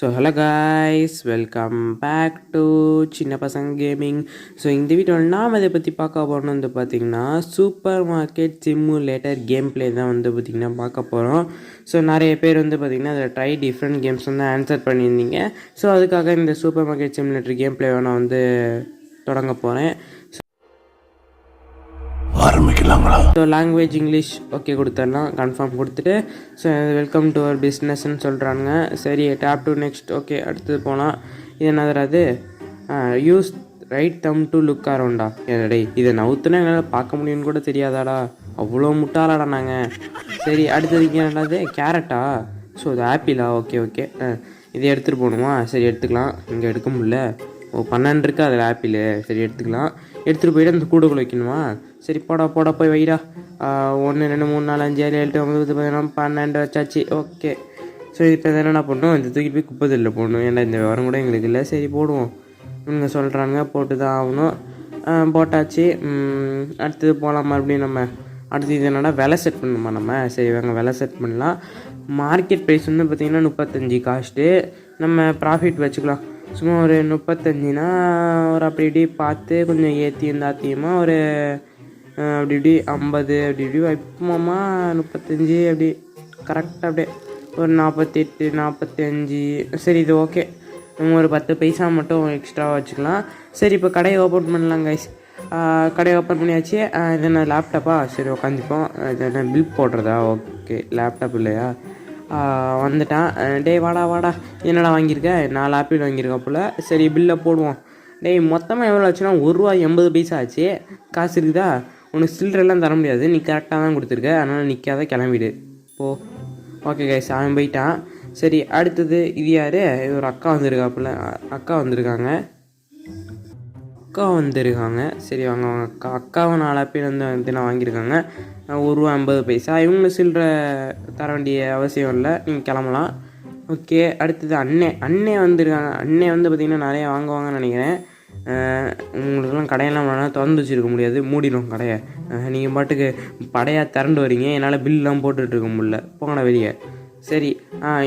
So hello guys, welcome back to Chinna Pasanga gaming. So இந்த வீடியோவில் நாம் இதை பற்றி பார்க்க போகிறோம் வந்து பார்த்திங்கன்னா super market simulator game play தான் வந்து பார்த்திங்கன்னா பார்க்க போகிறோம். ஸோ நிறைய பேர் வந்து பார்த்திங்கன்னா அதில் ட்ரை டிஃப்ரெண்ட் கேம்ஸ் வந்து ஆன்சர் பண்ணியிருந்தீங்க. ஸோ அதுக்காக இந்த சூப்பர் மார்க்கெட் சிமுலேட்டர் கேம் பிளேவை நான் வந்து தொடங்க போகிறேன். ஆரம்பிக்கலாங்களா? ஸோ லாங்குவேஜ் இங்கிலீஷ் ஓகே கொடுத்துடலாம், கன்ஃபார்ம் கொடுத்துட்டு ஸோ வெல்கம் டு அவர் பிஸ்னஸ்ன்னு சொல்கிறாங்க. சரி, டேப் டு நெக்ஸ்ட். ஓகே, அடுத்தது போகலாம். இது என்னது? Use right thumb to look அரவுண்டா? டே, இதை நவுத்துனா என்னால் பார்க்க முடியும்னு கூட தெரியாதாடா, அவ்வளோ முட்டாளாடா நாங்கள். சரி, அடுத்ததுக்கு என்னது? கேரட்டா? ஸோ அது ஆப்பிளா? ஓகே ஓகே, இதை எடுத்துகிட்டு போகணுமா? சரி எடுத்துக்கலாம். இங்கே எடுக்க முடியல. 12 இருக்குது அதில் ஆப்பிள். சரி எடுத்துக்கலாம். எடுத்துகிட்டு போய்ட்டு அந்த கூடைக்குள்ள வைக்கணுமா? சரி போட போய் வைடா. 1 2 3 4 5 7 8 9 10 11 12 வச்சாச்சு. ஓகே. ஸோ இப்போ என்னென்ன பண்ணணும்? இந்த தூக்கி போய் குப்பைத்தில் போடணும். ஏன்னா இந்த விவரம் கூட எங்களுக்கு இல்லை. சரி போடுவோம். இவங்க சொல்கிறாங்க போட்டு தான் ஆகணும். போட்டாச்சு. அடுத்தது போகலாம் மறுபடியும் நம்ம. அடுத்து இது என்னென்னா விலை செட் பண்ணணுமா நம்ம? சரி வாங்க விலை செட் பண்ணலாம். மார்க்கெட் ப்ரைஸ் வந்து பார்த்திங்கன்னா 35 காஸ்ட்டு. நம்ம ப்ராஃபிட் வச்சுக்கலாம். சும்மா ஒரு 35னா ஒரு அப்படி இப்படி பார்த்து கொஞ்சம் ஏற்றியும் தாத்தியமாக ஒரு அப்படி இப்படி 50 அப்படி இப்படி வைப்போமா. 35 அப்படி கரெக்டாக அப்படியே ஒரு 48 45. சரி இது ஓகே. நம்ம ஒரு 10 பைசா மட்டும் எக்ஸ்ட்ராவாக வச்சுக்கலாம். சரி இப்போ கடையை ஓப்பன் பண்ணலாம் கைஸ். கடையை ஓப்பன் பண்ணியாச்சு. இது என்ன லேப்டாப்பா? சரி உக்காந்துப்போம். இது என்ன பில் போடுறதா? ஓகே, லேப்டாப் இல்லையா? வந்துட்டான். டேய் வாடா. என்னடா வாங்கியிருக்க? 4 ஆப்பிள் வாங்கியிருக்கா போல். சரி பில்லை போடுவோம். டேய் மொத்தமாக எவ்வளோ ஆச்சுன்னா ₹1.80 ஆச்சு. காசு இருக்குதா? உனக்கு சில்லரெல்லாம் தர முடியாது, நீ கரெக்டாக தான் கொடுத்துருக்க. அதனால் நிற்காத, கிளம்பிடு போ. ஓகே கைஸ், அவன் போயிட்டான். சரி அடுத்தது இது யார்? இது ஒரு அக்கா வந்திருக்காப்புல. அக்கா வந்திருக்காங்க. சரி வாங்க அக்காவும் 4 ஆப்பிள் வந்து நான் வாங்கியிருக்காங்க. ₹1.50. இவங்களும் சில்லற தர வேண்டிய அவசியம் இல்லை, நீங்கள் கிளம்பலாம். ஓகே, அடுத்தது அண்ணே வந்திருக்காங்க. அண்ணே வந்து பார்த்திங்கன்னா நிறையா வாங்குவாங்கன்னு நினைக்கிறேன். உங்களுக்கெல்லாம் கடையெல்லாம் வேணால் திறந்து வச்சுருக்க முடியாது, மூடிடும் கடையை. நீங்கள் பாட்டுக்கு படையாக திறந்து வரீங்க, என்னால் பில்லாம் போட்டுட்ருக்க முடியல, போங்கடா வெளியே. சரி,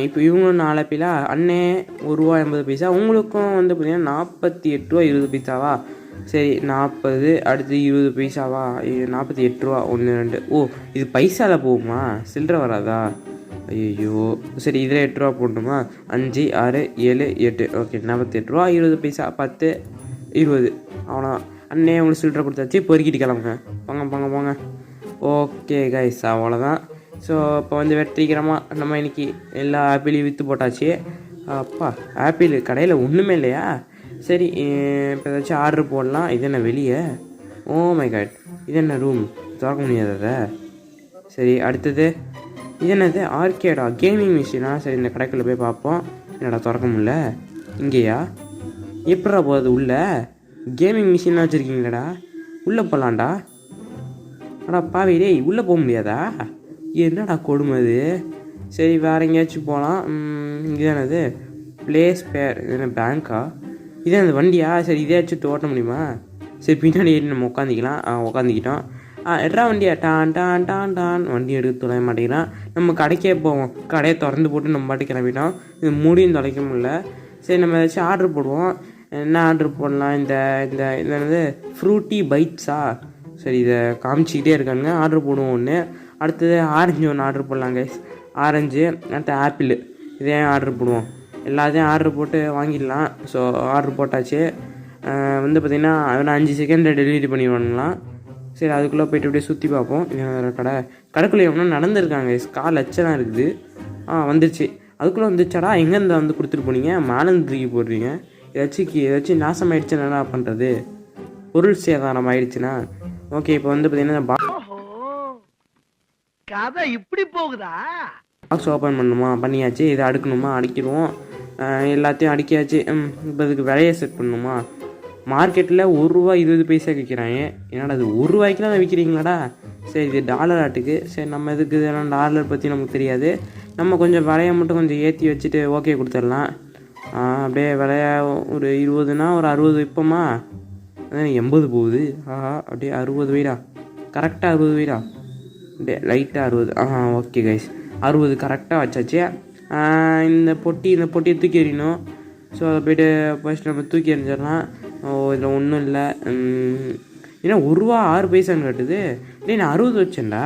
இப்போ இவங்களும் 4 ஆப்பிளா? அண்ணே ₹1.80. உங்களுக்கும் வந்து பார்த்திங்கன்னா ₹48.20. சரி 40, அடுத்து 20 பைசாவா? ₹48. 1 2. ஓ, இது பைசாவில் போகுமா? சில்லற வராதா? ஐயோ. சரி இதில் ₹8 போடணுமா? 5 6 7 8. ஓகே, ₹48.20. 10 20. அவ்வளோதான். அண்ணே உங்களுக்கு சில்லற கொடுத்தாச்சு. பொறுக்கிட்டு கிளம்புங்க. போங்க. ஓகே கைஸ், அவ்வளோதான். ஸோ இப்போ வந்து வெற்றிகரமாக நம்ம இன்றைக்கி எல்லா ஆப்பிளையும் விற்று போட்டாச்சு. அப்பா, ஆப்பிள் கடையில் ஒன்றுமே இல்லையா? சரி இப்போ ஏதாச்சும் ஆர்டர் போடலாம். இது என்ன வெளியே? ஓ மை காட், இது என்ன ரூம்? திறக்க முடியாதத. சரி அடுத்தது இது என்னது? ஆர்கேடா? கேமிங் மிஷினா? சரி இந்த கடைக்குள்ளே போய் பார்ப்போம். என்னடா திறக்க முடியல? இங்கேயா? எப்படா போகிறது உள்ளே? கேமிங் மிஷினாக வச்சுருக்கீங்களடா, உள்ளே போகலான்டா. அடா பாவி, டேய் உள்ளே போக முடியாதா? என்னடா கொடுமை அது. சரி வேறு எங்கேயாச்சும் போகலாம். இது என்னது? பிளேஸ் பேர். இது என்ன பேங்க்கா? இதே அந்த வண்டியா? சரி இதையாச்சும் ஓட்ட முடியுமா? சரி பின்னாடி ஏறி நம்ம உட்காந்துக்கலாம். உட்காந்துக்கிட்டோம். எட்ரா வண்டியா? டான் வண்டி எடுத்து தொலைய மாட்டேங்கிறான். நம்ம கடைக்கே போவோம். கடையை திறந்து போட்டு நம்ம பாட்டு கிளம்பிட்டோம். இது முடியும் தொலைக்க முடியல. சரி நம்ம ஏதாச்சும் ஆர்டர் போடுவோம். என்ன ஆர்டர் போடலாம்? இந்த என்னது ஃப்ரூட்டி பைட்ஸா? சரி இதை காமிச்சிக்கிட்டே இருக்கானுங்க. ஆர்டர் போடுவோம் ஒன்று. அடுத்தது ஆரஞ்சு ஒன்று ஆர்டர் போடலாம் கைஸ். ஆரஞ்சு. அடுத்து ஆப்பிள். இதே ஆர்டர் போடுவோம். எல்லாத்தையும் ஆர்டர் போட்டு வாங்கிடலாம். ஸோ ஆர்டர் போட்டாச்சு. வந்து பார்த்திங்கன்னா அவனை 5 செகண்டில் டெலிவரி பண்ணிடுவானுங்களாம். சரி அதுக்குள்ளே போய்ட்டு அப்படியே சுற்றி பார்ப்போம். கடைக்குள்ளே எவ்வளோ நடந்துருக்காங்க. கால் லட்சம் இருக்குது. வந்துருச்சு. அதுக்குள்ளே வந்துச்சாடா? எங்கேருந்து வந்து கொடுத்துட்டு போனீங்க? மேலேருந்து தூக்கி போடுறீங்க. ஏதாச்சும் நாசம் ஆகிடுச்சுன்னா என்ன பண்ணுறது? பொருள் சேதாரம் ஆயிடுச்சுன்னா. ஓகே, இப்போ வந்து பார்த்திங்கன்னா கதை இப்படி போகுதா? பாக்ஸ் ஓப்பன் பண்ணணுமா? பண்ணியாச்சு. இதை அடுக்கணுமா? அடிக்கிடுவோம். எல்லாத்தையும் அடிக்காச்சு. இப்போ இதுக்கு விலையை செட் பண்ணணுமா? மார்க்கெட்டில் ₹1.20 விற்கிறாங்க. என்னடா அது ₹1 தான் விற்கிறீங்களாடா? சரி இது டாலர் ஆட்டுக்கு. சரி நம்ம இதுக்கு இதெல்லாம் டாலர் பற்றி நமக்கு தெரியாது. நம்ம கொஞ்சம் விலையை மட்டும் கொஞ்சம் ஏற்றி வச்சுட்டு ஓகே கொடுத்துடலாம். அப்படியே விலையா ஒரு 20னா ஒரு 60 விற்போமா? 80 போகுது. அப்படியே 60 வைடா. கரெக்டாக 60 வைடா. அப்படியே லைட்டாக 60. ஓகே கைஸ், 60 கரெக்டாக வச்சாச்சு. இந்த பொட்டியை தூக்கி எறியணும். ஸோ அதை போய்ட்டு ஃபஸ்ட் நம்ம தூக்கி எறிஞ்சிடலாம். இதில் ஒன்றும் இல்லை. ஏன்னா ₹1.06 கட்டுது. இல்லை நான் 60 வச்சேன்டா.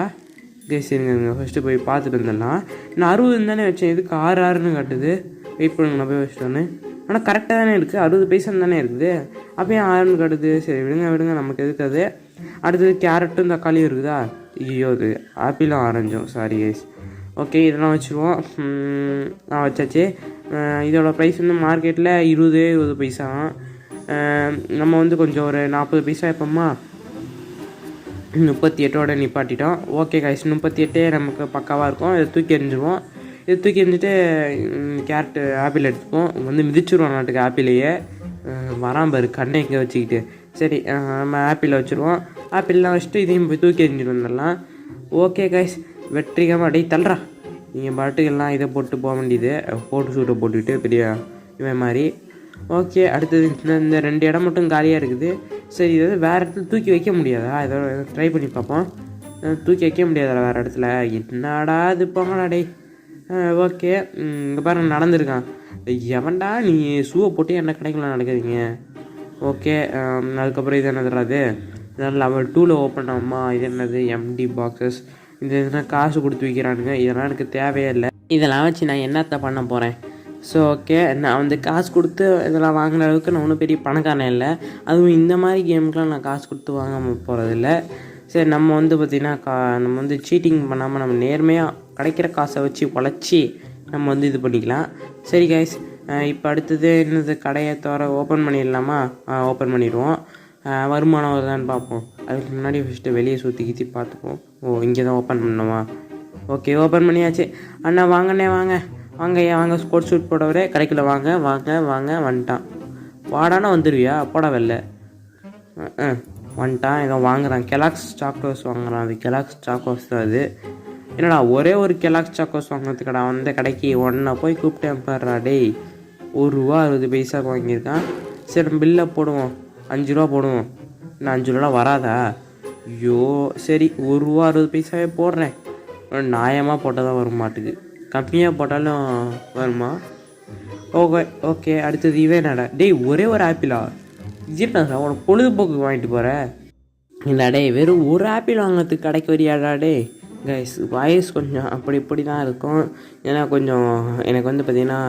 சரிங்க ஃபஸ்ட்டு போய் பார்த்துட்டு வந்துடலாம். நான் 60 தானே வச்சேன், இதுக்கு 6 கட்டுது. வெயிட் பண்ணுங்க, நான் போய் வச்சுட்டு வந்தேன். ஆனால் கரெக்டாக தானே இருக்குது, 60 பைசா தானே இருக்குது. அப்போயும் 6 கட்டுது. சரி விடுங்க நமக்கு எதுக்கு அது. அடுத்தது கேரட்டும் தக்காளியும் இருக்குதா. ஐயோ அது ஆப்பிளும் ஆரஞ்சும், சாரி கைஸ். ஓகே இதெல்லாம் வச்சுருவோம். நான் வச்சாச்சு. இதோட ப்ரைஸ் வந்து மார்க்கெட்டில் 20 பைசா. நம்ம வந்து கொஞ்சம் ஒரு 40 பைசா வைப்போமா. 38ஓட நிப்பாட்டிட்டோம். ஓகே கைஸ், 38 நமக்கு பக்காவாக இருக்கும். இதை தூக்கி எறிஞ்சிடுவோம். இதை தூக்கி எறிஞ்சிட்டு கேரட்டு ஆப்பிள் எடுத்துப்போம். வந்து மிதிச்சிடுவோம் நாட்டுக்கு ஆப்பிளையே. வராம்பாரு கண்ணை இங்கே வச்சுக்கிட்டு. சரி நம்ம ஆப்பிளை வச்சுருவோம். ஆப்பிள்லாம் வச்சுட்டு இதையும் போய் தூக்கி எறிஞ்சிட்டு வந்துடலாம். ஓகே கைஸ், வெற்றிகரமாக அடை தள்ளுறா. நீங்கள் பாட்டுக்கெல்லாம் இதை போட்டு போக வேண்டியது. போட்டு சூட்டை போட்டுக்கிட்டு பெரிய இவன் மாதிரி. ஓகே அடுத்தது இந்த 2 இடம் மட்டும் காலியாக இருக்குது. சரி இது வேறு இடத்துல தூக்கி வைக்க முடியாதா. ஏதோ ட்ரை பண்ணி பார்ப்போம். தூக்கி வைக்க முடியாதா வேறு இடத்துல. என்னடா இது போங்கடா டே. ஓகே இங்கே பாருங்க நடந்துருக்கான். எவன்டா நீ ஷூவை போட்டு என்ன கடைக்குள்ள நடக்குறீங்க. ஓகே அதுக்கப்புறம் இது என்னதுறாது. இதெல்லாம் லெவல் 2ல் ஓப்பன் ஆகுமா. இது என்னது எம்டி பாக்ஸஸ். இது எதுனா காசு கொடுத்து வைக்கிறானுங்க. இதெல்லாம் எனக்கு தேவையே இல்லை. இதெல்லாம் வச்சு நான் என்னத்தை பண்ண போகிறேன். ஸோ ஓகே நான் வந்து காசு கொடுத்து இதெல்லாம் வாங்குற அளவுக்கு நான் ஒன்றும் பெரிய பணக்காரன் இல்லை. அதுவும் இந்த மாதிரி கேமுக்கெலாம் நான் காசு கொடுத்து வாங்க போகிறதில்ல. சரி நம்ம வந்து பார்த்திங்கன்னா நம்ம வந்து சீட்டிங் பண்ணாமல் நம்ம நேர்மையாக கிடைக்கிற காசை வச்சு உழைச்சி நம்ம வந்து இது பண்ணிக்கலாம். சரி கைஸ், இப்போ அடுத்தது என்னது கடையை ஓப்பன் பண்ணிடலாமா. ஓப்பன் பண்ணிடுவோம். வருமானம் வருதான்னு பார்ப்போம். அதுக்கு முன்னாடி ஃபஸ்ட்டு வெளியே சுற்றி பார்த்துப்போம். இங்கே தான் ஓப்பன் பண்ணணுமா. ஓகே ஓப்பன் பண்ணியாச்சு. அண்ணா வாங்கண்ணே வாங்க வாங்க ஸ்போர்ட்ஸ் ஷூட் போடவரே கடைக்குள்ள வாங்க வந்துட்டான். வாடானா வந்துடுவியா போட வெல்ல. வந்துட்டான். ஏதோ வாங்குறான். கெலாக்ஸ் சாக்கோஸ் வாங்குறான். அது கெலாக்ஸ் சாக்கோஸ் தான் அது. என்னடா ஒரே ஒரு கெலாக்ஸ் சாக்கோஸ் வாங்குறதுக்கடா அந்த கடைக்கு ஒன்றை போய் கூப்பிட்டேன் பாடுறா டேய். ₹1.60 வாங்கியிருக்கான். சரி நம்ம பில்லை போடுவோம். ₹5 போடுவோம். இன்னும் ₹5 வராதா. ஐயோ சரி ₹1.60 போடுறேன். நியாயமாக போட்டால் தான் வரும் மாட்டுக்கு. கம்மியாக போட்டாலும் வருமா. ஓகே அடுத்தது இவன் என்னடா டேய் ஒரே ஒரு ஆப்பிளா. ஜிப்னா உனக்கு பொழுதுபோக்கு வாங்கிட்டு போகிற. இல்லை டே வெறும் ஒரு ஆப்பிள் வாங்கிறதுக்கு கடைக்கு வரியாடா டே. கைஸ் வாய்ஸ் கொஞ்சம் இப்படி தான் இருக்கும். ஏன்னா கொஞ்சம் எனக்கு வந்து பார்த்திங்கன்னா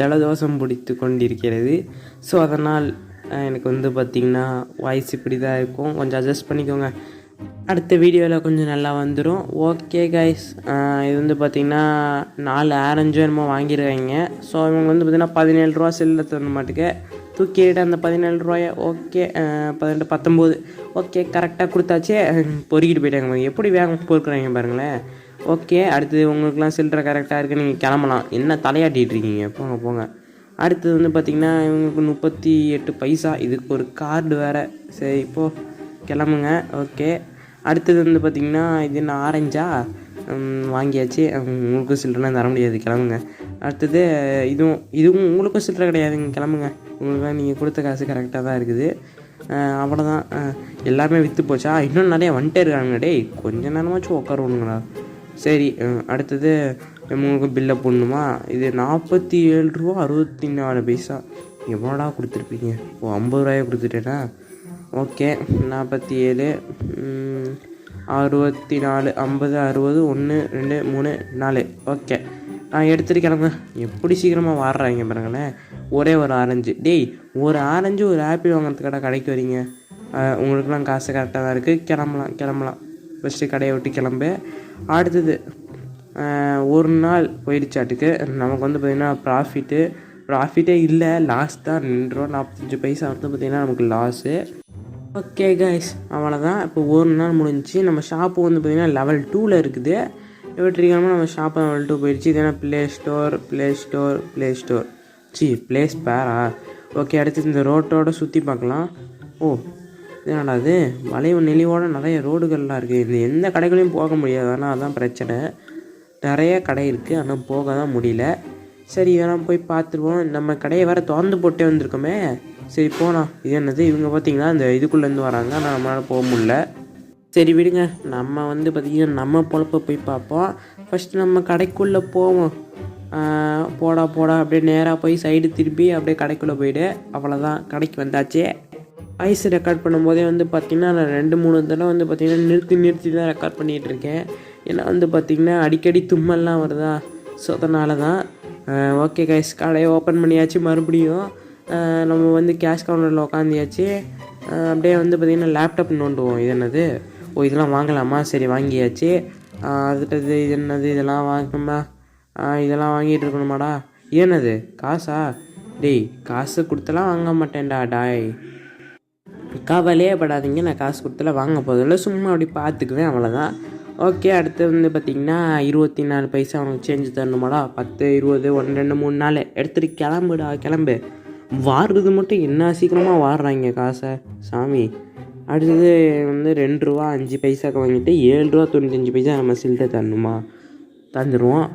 ஜலதோஷம் பிடித்து கொண்டிருக்கிறது. ஸோ அதனால் எனக்கு வந்து பார்த்திங்கன்னா வாய்ஸ் இப்படி தான் இருக்கும். கொஞ்சம் அட்ஜஸ்ட் பண்ணிக்கோங்க. அடுத்த வீடியோவில் கொஞ்சம் நல்லா வந்துடும். ஓகே கைஸ், இது வந்து பார்த்திங்கன்னா 4 ஆரஞ்சு என்னமோ வாங்கியிருக்காங்க. ஸோ இவங்க வந்து பார்த்திங்கன்னா ₹17 செல்லில் தோண மாட்டுக்கு தூக்கிட்டு அந்த ₹17. ஓகே 18 19 ஓகே கரெக்டாக கொடுத்தாச்சே. பொறுக்கிட்டு போயிட்டாங்க. எப்படி வேகம் பொறுக்குறாங்க பாருங்களேன். ஓகே அடுத்தது உங்களுக்குலாம் சில்லறை கரெக்டாக இருக்குது. நீங்கள் கிளம்பலாம். என்ன தலையாட்டிகிட்டு இருக்கீங்க. போங்க. அடுத்தது வந்து பார்த்திங்கன்னா இவங்களுக்கு 38 பைசா. இதுக்கு ஒரு கார்டு வேறு. சரி இப்போது கிளம்புங்க. ஓகே அடுத்தது வந்து பார்த்திங்கன்னா இது என்ன ஆரஞ்சா வாங்கியாச்சு. உங்களுக்கும் சில்லறைலாம் தர முடியாது. கிளம்புங்க. அடுத்தது இதுவும் உங்களுக்கும் சில்லறை கிடையாதுங்க. கிளம்புங்க. உங்களுக்கு நீங்கள் கொடுத்த காசு கரெக்டாக தான் இருக்குது. அவ்வளோதான். எல்லாமே விற்று போச்சா. இன்னும் நிறைய வந்துட்டே இருக்காங்க. டேய் கொஞ்ச நேரமாச்சும் உட்காருவணுங்களா. சரி அடுத்தது உங்களுக்கு பில்லை போடணுமா. இது ₹47.64. எவ்வளோடா கொடுத்துருப்பீங்க. ₹50 கொடுத்துட்டேனா. ஓகே 47 64 50 60 1 2 3 4 ஓகே நான் எடுத்துகிட்டு கிளம்புங்க. எப்படி சீக்கிரமாக வாடுறாங்க பாருங்களேன். ஒரே ஒரு ஆரஞ்சு. டேய் ஒரு ஆரஞ்சு ஒரு ஆப்பிள் வாங்குறதுக்கடா கடைக்கு வரீங்க. உங்களுக்குலாம் காசு கரெக்டாக தான் இருக்குது. கிளம்பலாம். ஃபஸ்ட்டு கடையை விட்டு கிளம்பு. அடுத்தது ஒரு நாள் போயிடுச்சாட்டுக்கு. நமக்கு வந்து பார்த்திங்கன்னா ப்ராஃபிட்டே இல்லை. லாஸ் தான் ₹2.45 வந்து பார்த்திங்கன்னா நமக்கு லாஸு. ஓகே கைஸ் அவ்வளோதான். இப்போ ஒரு நாள் முடிஞ்சிச்சு. நம்ம ஷாப்பு வந்து பார்த்திங்கன்னா லெவல் 2ல் இருக்குது. வெற்றிகரமாக நம்ம ஷாப்பு லெவல் 2 போயிடுச்சு. இது என்ன ப்ளே ஸ்டோர் ப்ளே ஸ்பேரா. ஓகே அடுத்து இந்த ரோட்டோட சுற்றி பார்க்கலாம். இது என்னடா அது வளைவு நெளிவோட நிறைய ரோடுகள்லாம் இருக்குது. இது எந்த கடைகளையும் போக முடியாது. ஆனால் அதுதான் பிரச்சனை. நிறைய கடை இருக்குது ஆனால் போக தான் முடியல. சரி இதெல்லாம் போய் பார்த்துருவோம். நம்ம கடையை வேறு திறந்து போட்டே வந்திருக்கோமே. சரி போனா. இது என்னது இவங்க பார்த்திங்கன்னா இந்த இதுக்குள்ளேருந்து வராங்க. ஆனால் நம்மளால் போக முடியல. சரி விடுங்க. நம்ம வந்து பார்த்திங்கன்னா நம்ம பொழப்பை போய் பார்ப்போம். ஃபஸ்ட்டு நம்ம கடைக்குள்ளே போவோம். போடா போடா அப்படியே நேராக போய் சைடு திருப்பி அப்படியே கடைக்குள்ளே போயிடு. அவ்வளோதான், கடைக்கு வந்தாச்சு. வாய்ஸ் ரெக்கார்ட் பண்ணும்போதே வந்து பார்த்திங்கன்னா நான் 2-3 தடவை வந்து பார்த்திங்கன்னா நிறுத்தி தான் ரெக்கார்ட் பண்ணிகிட்டு இருக்கேன். ஏன்னா வந்து பார்த்திங்கன்னா அடிக்கடி தும்மல்லாம் வருதா, ஸோ அதனால தான். ஓகே கைஸ், கடையை ஓப்பன் பண்ணியாச்சு. மறுபடியும் நம்ம வந்து கேஷ் கவுண்டரில் உட்காந்தியாச்சு. அப்படியே வந்து பார்த்திங்கன்னா லேப்டாப் நோண்டுவோம். இது என்னது? இதெல்லாம் வாங்கலாமா? சரி வாங்கியாச்சு. அடுத்தது இது என்னது? இதெல்லாம் வாங்கணுமா? இதெல்லாம் வாங்கிட்டு இருக்கணுமாடா? என்னது காசா? டேய், காசு கொடுத்தலாம் வாங்க மாட்டேன்டா டாய். கவலையே படாதீங்க, நான் காசு கொடுத்தலாம் வாங்க போதில்லை, சும்மா அப்படி பார்த்துக்குவேன், அவ்வளோதான். ஓகே, அடுத்து வந்து பார்த்திங்கன்னா 24 பைசா அவனுக்கு சேஞ்சு தரணுமாடா? 10, 20, 1, 2, 3, 4 எடுத்துகிட்டு கிளம்புடா கிளம்பு. வாடுறது மட்டும் என்ன சீக்கிரமாக வாடுறாங்க காசை சாமி. அடுத்தது வந்து 2 ரூபா 5 பைசாவுக்கு வாங்கிட்டு 7 ரூபா 95 பைசா நம்ம சில்ட்டை தரணுமா? தந்துடுவோம்.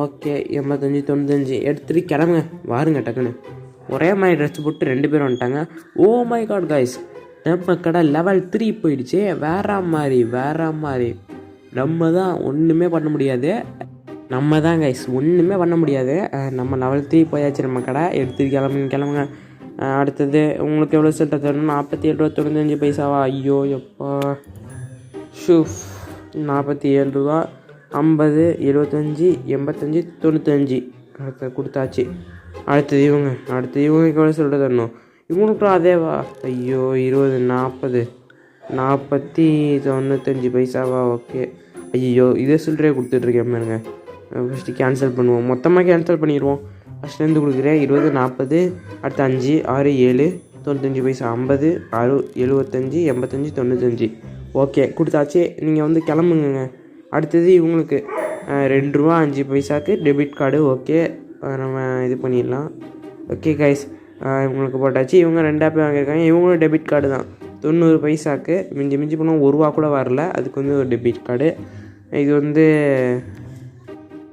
ஓகே, 85, 95 எடுத்துகிட்டு கிளம்புங்க. வாருங்க டக்குன்னு. ஒரே மாதிரி ட்ரெஸ் போட்டு 2 பேரும் வந்துட்டாங்க. ஓ மை காட் கைஸ், நம்ம கடை level 3 போயிடுச்சு. வேற மாதிரி. நம்ம தான் ஒன்றுமே பண்ண முடியாது. நம்ம தான் கைஸ் ஒன்றுமே பண்ண முடியாது. நம்ம level 3 போயாச்சு. நம்ம கடை எடுத்துட்டு கிளம்புங்க. அடுத்தது உங்களுக்கு எவ்வளோ சில்ட்டை தரணும்? 47 ரூபா 95 பைசாவா? ஐயோ எப்பா, 47 ரூபா 50, 75, 85, 95 அடுத்த கொடுத்தாச்சு. அடுத்தது இவங்களுக்கு எவ்வளோ சில்ட்டை தரணும்? இவங்களுக்கும் அதேவா? ஐயோ 20, 40, 95 பைசாவா? ஓகே. ஐயோ இதே சில்லறையே கொடுத்துட்ருக்கேன் பாருங்க. ஃபஸ்ட்டு கேன்சல் பண்ணுவோம், மொத்தமாக கேன்சல் பண்ணிடுவோம். ஃபஸ்ட்லேருந்து கொடுக்குறேன். 20, 40, அடுத்து 5, 6, 7, 95 பைசா, 50, 6, 75, 85, 95. ஓகே கொடுத்தாச்சு. நீங்கள் வந்து கிளம்புங்க. அடுத்தது இவங்களுக்கு 2 ரூபா 5 பைசாவுக்கு டெபிட் கார்டு. ஓகே, நம்ம இது பண்ணிடலாம். ஓகே கைஸ், இவங்களுக்கு போட்டாச்சு. இவங்க 2 ஆப் வாங்கியிருக்காங்க. இவங்களும் டெபிட் கார்டு தான். 90 பைசாவுக்கு மிஞ்சி போனால் 1 ரூபா கூட வரல. அதுக்கு வந்து ஒரு டெபிட் கார்டு. இது வந்து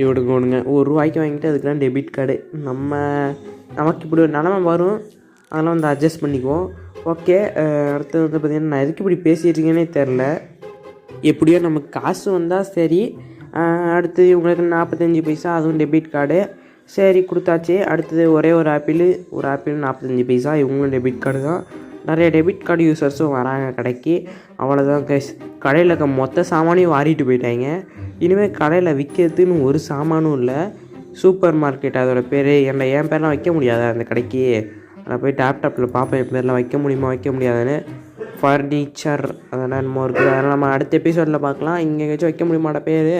விடுங்க 1 ரூபாய்க்கு வாங்கிட்டு அதுக்கெலாம் டெபிட் கார்டு. நமக்கு இப்படி ஒரு நிலமை வரும், அதெல்லாம் வந்து அட்ஜஸ்ட் பண்ணிக்குவோம். ஓகே, அடுத்தது வந்து பார்த்திங்கன்னா நான் எதுக்கு இப்படி பேசிகிட்ருக்கேனே தெரில. எப்படியோ நமக்கு காசு வந்தால் சரி. அடுத்து இவங்களுக்கு 45 பைசா, அதுவும் டெபிட் கார்டு. சரி கொடுத்தாச்சு. அடுத்தது ஒரே ஒரு ஆப்பிள் 45 பைசா, இவங்களும் டெபிட் கார்டு தான். நிறைய டெபிட் கார்டு யூசர்ஸும் வராங்க கடைக்கு. அவ்வளோதான் கைஸ், கடையில் இருக்க மொத்த சாமானையும் வாரிட்டு போயிட்டாங்க. இனிமேல் கடையில் விற்கிறதுன்னு ஒரு சாமானும் இல்லை. சூப்பர் மார்க்கெட் அதோட பேர். என் பேர்லாம் வைக்க முடியாதா அந்த கடைக்கு? நான் போய் லேப்டாப்பில் பார்ப்பேன் என் பேர்லாம் வைக்க முடியாதுன்னு. ஃபர்னிச்சர் அதெல்லாம் என்னமோ இருக்குது. அதெல்லாம் நம்ம அடுத்த எபிசோடில் பார்க்கலாம். இங்கே எங்கேயாச்சும் வைக்க முடியுமாட பேர்?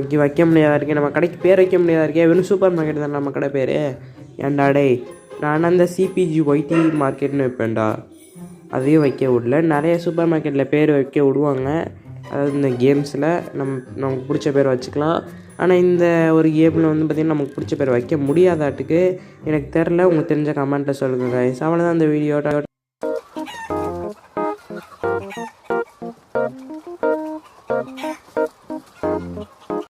இங்கே வைக்க முடியாதா இருக்கேன். நம்ம கடைக்கு பேர் வைக்க முடியாதா இருக்கேன். வெறும் சூப்பர் மார்க்கெட் தான் நம்ம கடை பேர். ஏன்டா டே, நான் அந்த CPG ஒய்டி மார்க்கெட்னு வைப்பேன்டா. அதையும் வைக்க விடல. நிறைய சூப்பர் மார்க்கெட்டில் பேர் வைக்க விடுவாங்க. அதாவது இந்த கேம்ஸில் நமக்கு பிடிச்ச பேர் வச்சுக்கலாம். ஆனால் இந்த ஒரு கேமில் வந்து பார்த்திங்கன்னா நமக்கு பிடிச்ச பேர் வைக்க முடியாதாட்டுக்கு. எனக்கு தெரில, உங்களுக்கு தெரிஞ்ச கமெண்ட்டில் சொல்லுங்கள் கைஸ். அவ்வளோதான் இந்த வீடியோ.